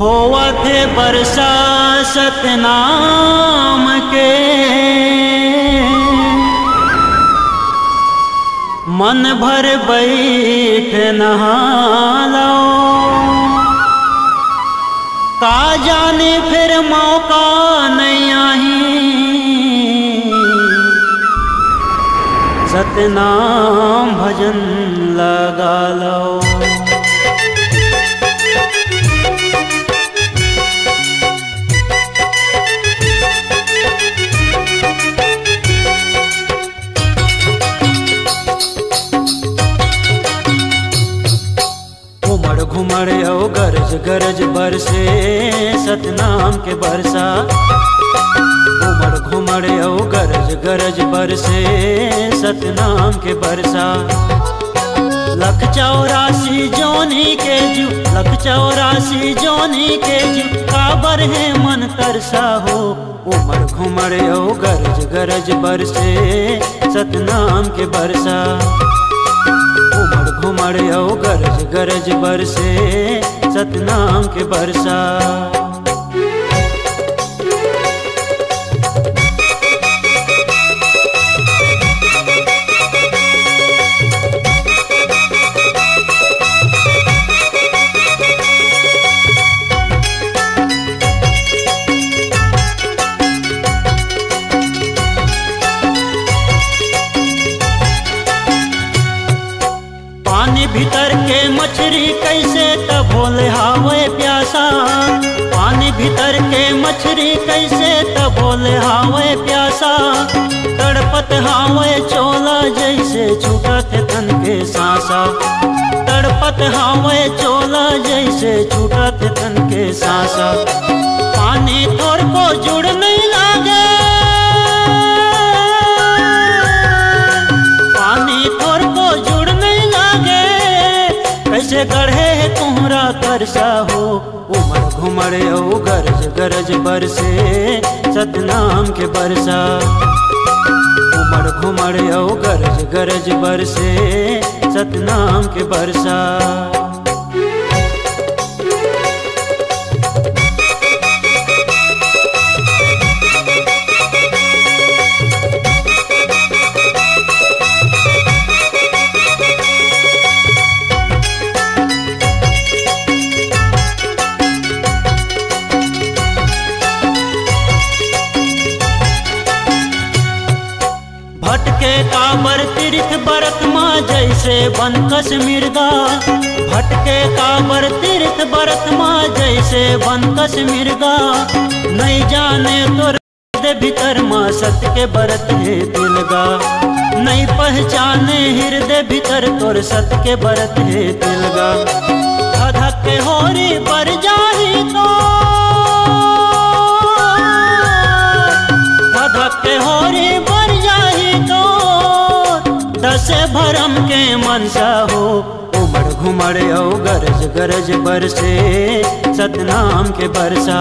होवत बरसा सतनाम के, मन भर बैठ नहालो। का जाने फिर मौका नहीं आई, सतनाम भजन लगा लो। घुमड़ ओ गरज गरज बरसे सतनाम के बरसा। घुमड़ घुमड़ ओ गरज गरज बरसे सतनाम के बरसा। लख 84 जोनी के जू, लख 84 जोनी के जू, काबर है मन तरसा हो। उमड़ घुमड़ ओ गरज गरज बरसे सतनाम के बरसा। उमड़ घुमड़ ओ गरज गरज बरसे सतनाम के बरसा। पानी भीतर के मछली कैसे तब भोले हावे प्यासा। पानी भीतर के मछली कैसे तब भोले हावे प्यासा। तड़पत हावे चोला जैसे छूटत तन के सांसा। तड़पत हावे चोला जैसे छूटत तन के सांसा। पानी तोर को जुड़ नहीं लागे, पानी तोर को जुड़ नहीं लागे। कैसे गढ़े है तुम्हारा तरसा हो। उमड़ घुमड़ ओ गरज गरज बरसे सतनाम के बरसा। उमड़ घुमड़ ओ गरज गरज बरसे सतनाम के बरसा। भटके काबर तीर्थ बरत माँ जैसे बन कश्मीर गा। भटके काबर तीर्थ बरत माँ जैसे बन कश्मीर गा। नहीं जाने तोर भीतर माँ सत्य के बरत है तिलगा। नहीं पहचाने हृदय भीतर तोर सत्य के बरत है तिलगा। धधक के होरी बर जाही तो, धधक के होरी बर जाही तो, दसे भरम के मनसा हो। उमड़ घुमड़ ओ गरज गरज बरसे सतनाम के बरसा।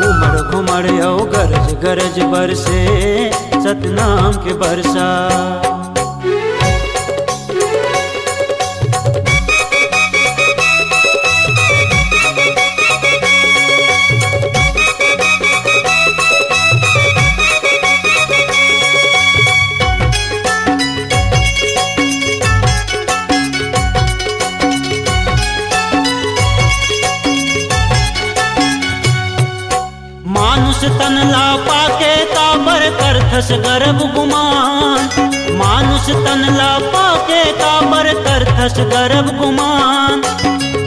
उमड़ घुमड़ ओ गरज गरज बरसे सतनाम के बरसा। मानुष तन ला पाके काबर करथस गर्भ गुमान। मानुष तन ला पाके काबर करथस गर्भ गुमान।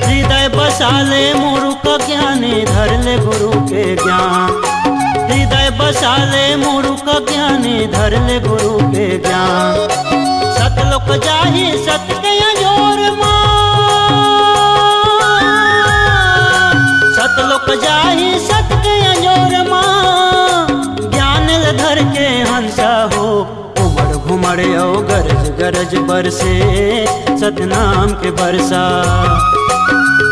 हृदय बसाले मूर्ख ज्ञानी धर ले गुरु के ज्ञान। हृदय बसाले मूर्ख ज्ञानी धर ले गुरु के ज्ञान। सतलोक जाही सत के अजोर मां। सतलोक जाही सत के अजोर मां। ज्ञान धर के हंसा हो। उमड़ घुमड़ ओ गरज गरज बरसे सतनाम के बरसा।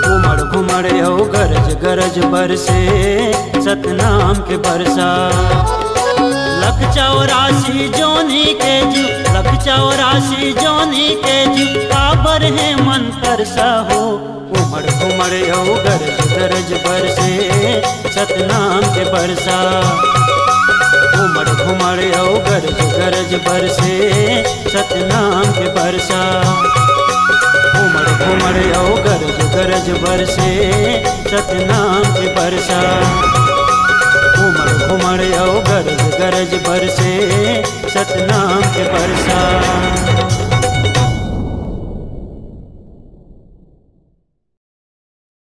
उमड़ घुमड़ ओ गरज गरज बरसे सतनाम के बरसा। लख 84 जोनी के जू, लख 84 जोनी के जू, काबर है मन तरसा हो। उमड़ घुमड़ औ गरज गरज बरसे सतनाम के बरसा। उमड़ घुमड़ औ गरज गरज बरसे सतनाम के बरसा। उमड़ घुमड़ औ गरज गरज बरसे सतनाम के बरसा। उमड़ घुमड़ औ गरज गरज बरसे सतनाम के बरसा।